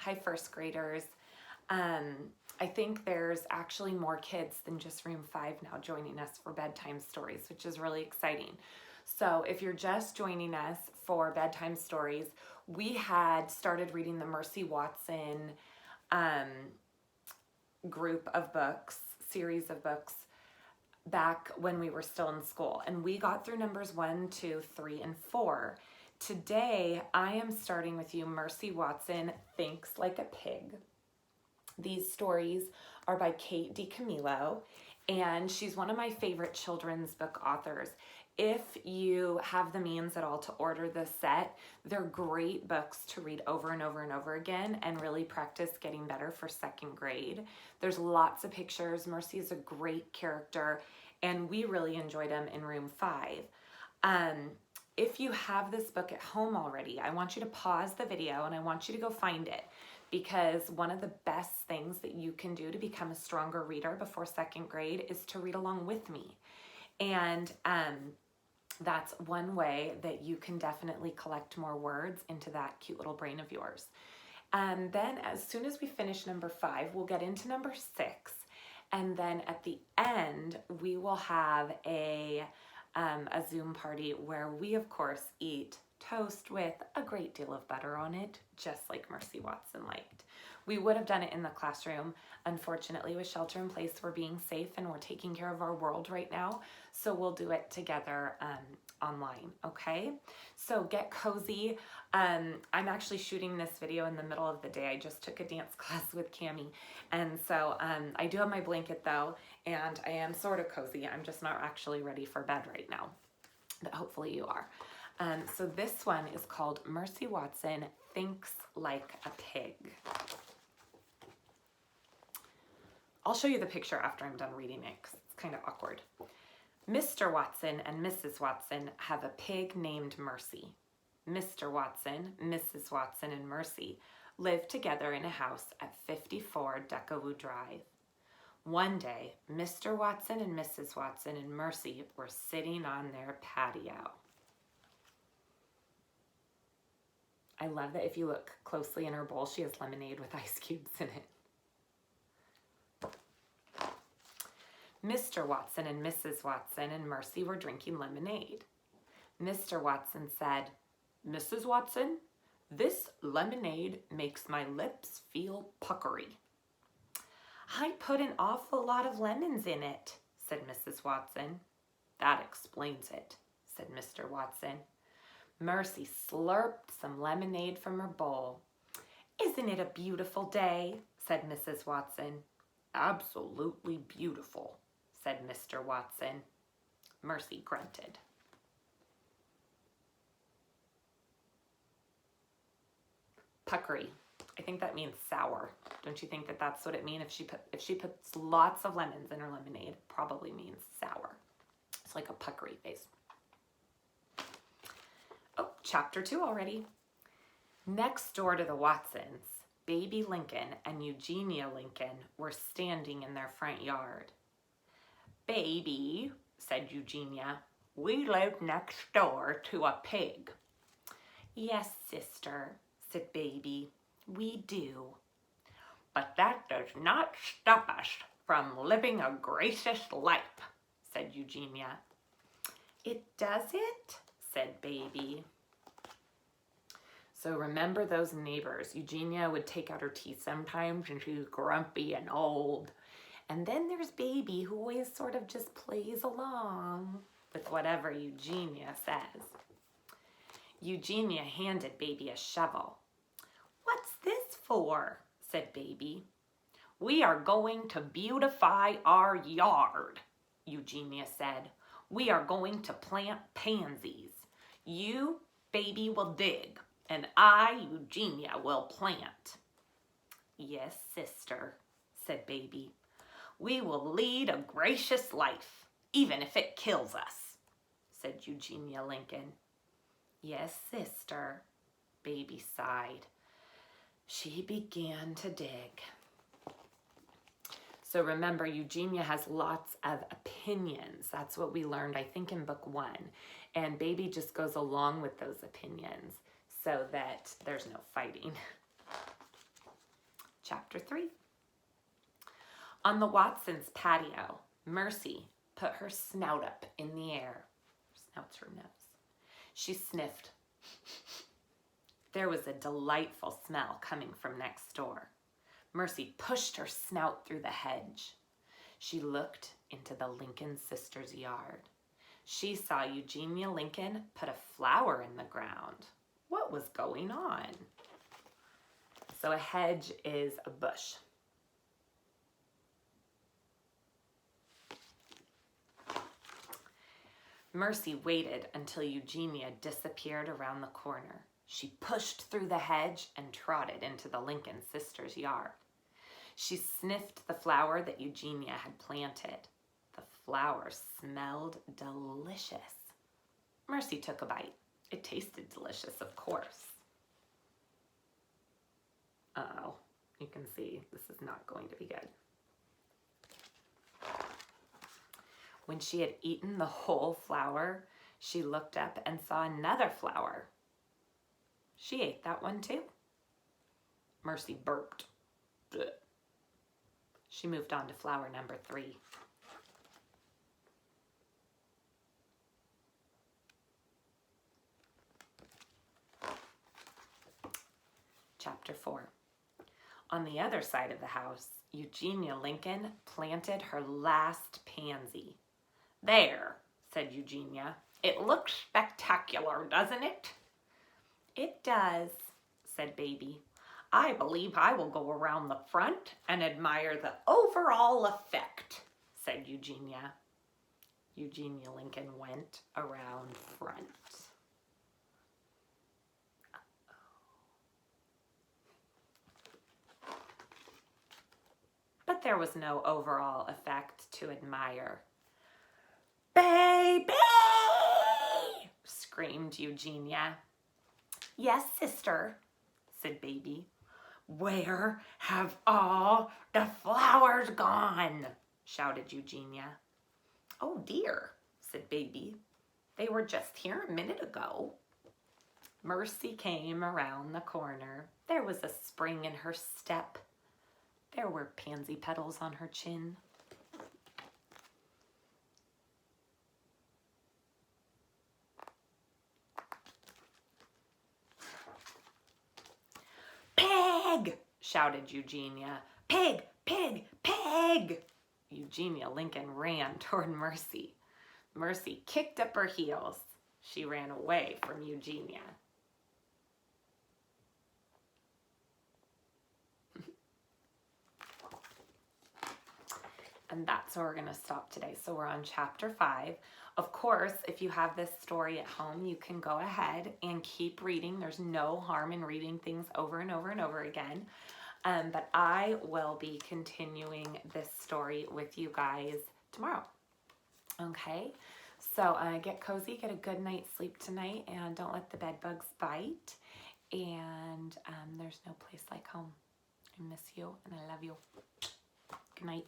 Hi, first graders. I think there's actually more kids than just room 5 now joining us for bedtime stories, which is really exciting. So if you're just joining us for bedtime stories, we had started reading the Mercy Watson group of books, series of books, back when we were still in school. And we got through numbers 1, 2, 3, and 4. Today, I am starting with you Mercy Watson Thinks Like a Pig. These stories are by Kate DiCamillo, and she's one of my favorite children's book authors. If you have the means at all to order this set, they're great books to read over and over and over again and really practice getting better for second grade. There's lots of pictures. Mercy is a great character, and we really enjoyed them in room 5. If you have this book at home already, I want you to pause the video and I want you to go find it, because one of the best things that you can do to become a stronger reader before second grade is to read along with me. And that's one way that you can definitely collect more words into that cute little brain of yours. And then as soon as we finish number 5, we'll get into number 6. And then at the end, we will have a Zoom party where we, of course, eat toast with a great deal of butter on it, just like Mercy Watson liked. We would have done it in the classroom. Unfortunately, with shelter in place, we're being safe and we're taking care of our world right now. So we'll do it together online, okay? So get cozy. I'm actually shooting this video in the middle of the day. I just took a dance class with Cammie. And so I do have my blanket though, and I am sort of cozy. I'm just not actually ready for bed right now, but hopefully you are. So this one is called Mercy Watson Thinks Like a Pig. I'll show you the picture after I'm done reading it because it's kind of awkward. Mr. Watson and Mrs. Watson have a pig named Mercy. Mr. Watson, Mrs. Watson, and Mercy live together in a house at 54 Deckawoo Drive. One day, Mr. Watson and Mrs. Watson and Mercy were sitting on their patio. I love that if you look closely in her bowl, she has lemonade with ice cubes in it. Mr. Watson and Mrs. Watson and Mercy were drinking lemonade. Mr. Watson said, "Mrs. Watson, this lemonade makes my lips feel puckery." "I put an awful lot of lemons in it," said Mrs. Watson. "That explains it," said Mr. Watson. Mercy slurped some lemonade from her bowl. "Isn't it a beautiful day?" said Mrs. Watson. "Absolutely beautiful," said Mr. Watson. Mercy grunted. Puckery. I think that means sour. Don't you think that that's what it means? If she puts lots of lemons in her lemonade, it probably means sour. It's like a puckery face. Oh, chapter 2 already. Next door to the Watsons, Baby Lincoln and Eugenia Lincoln were standing in their front yard. "Baby," said Eugenia, "we live next door to a pig." "Yes, sister," said Baby, "we do." "But that does not stop us from living a gracious life," said Eugenia. "It doesn't?" said Baby. So remember those neighbors. Eugenia would take out her teeth sometimes and she's grumpy and old. And then there's Baby, who always sort of just plays along with whatever Eugenia says. Eugenia handed Baby a shovel. "What's this for?" said Baby. "We are going to beautify our yard," Eugenia said. "We are going to plant pansies. You, Baby, will dig, and I, Eugenia, will plant." "Yes, sister," said Baby. "We will lead a gracious life, even if it kills us," said Eugenia Lincoln. "Yes, sister," Baby sighed. She began to dig. So remember, Eugenia has lots of opinions. That's what we learned, I think, in book 1. And Baby just goes along with those opinions so that there's no fighting. Chapter 3. On the Watsons' patio, Mercy put her snout up in the air. Snout's her nose. She sniffed. There was a delightful smell coming from next door. Mercy pushed her snout through the hedge. She looked into the Lincoln sisters' yard. She saw Eugenia Lincoln put a flower in the ground. What was going on? So a hedge is a bush. Mercy waited until Eugenia disappeared around the corner. She pushed through the hedge and trotted into the Lincoln sisters' yard. She sniffed the flower that Eugenia had planted. The flower smelled delicious. Mercy took a bite. It tasted delicious, of course. Uh-oh, you can see this is not going to be good. When she had eaten the whole flower, she looked up and saw another flower. She ate that one too. Mercy burped. Blech. She moved on to flower number 3. Chapter 4. On the other side of the house, Eugenia Lincoln planted her last pansy. There, said Eugenia. It looks spectacular, doesn't it? It does, said Baby. I believe I will go around the front and admire the overall effect, said Eugenia. Eugenia Lincoln went around front. But there was no overall effect to admire. Baby! Screamed Eugenia. Yes, sister, said Baby. Where have all the flowers gone? Shouted Eugenia. Oh dear, said Baby. They were just here a minute ago. Mercy came around the corner. There was a spring in her step. There were pansy petals on her chin. Pig! Shouted Eugenia. Pig! Pig! Pig! Eugenia Lincoln ran toward Mercy. Mercy kicked up her heels. She ran away from Eugenia. And that's where we're going to stop today. So we're on chapter 5. Of course, if you have this story at home, you can go ahead and keep reading. There's no harm in reading things over and over and over again. But I will be continuing this story with you guys tomorrow. Okay, so get cozy, get a good night's sleep tonight, and don't let the bed bugs bite. And there's no place like home. I miss you, and I love you. Good night.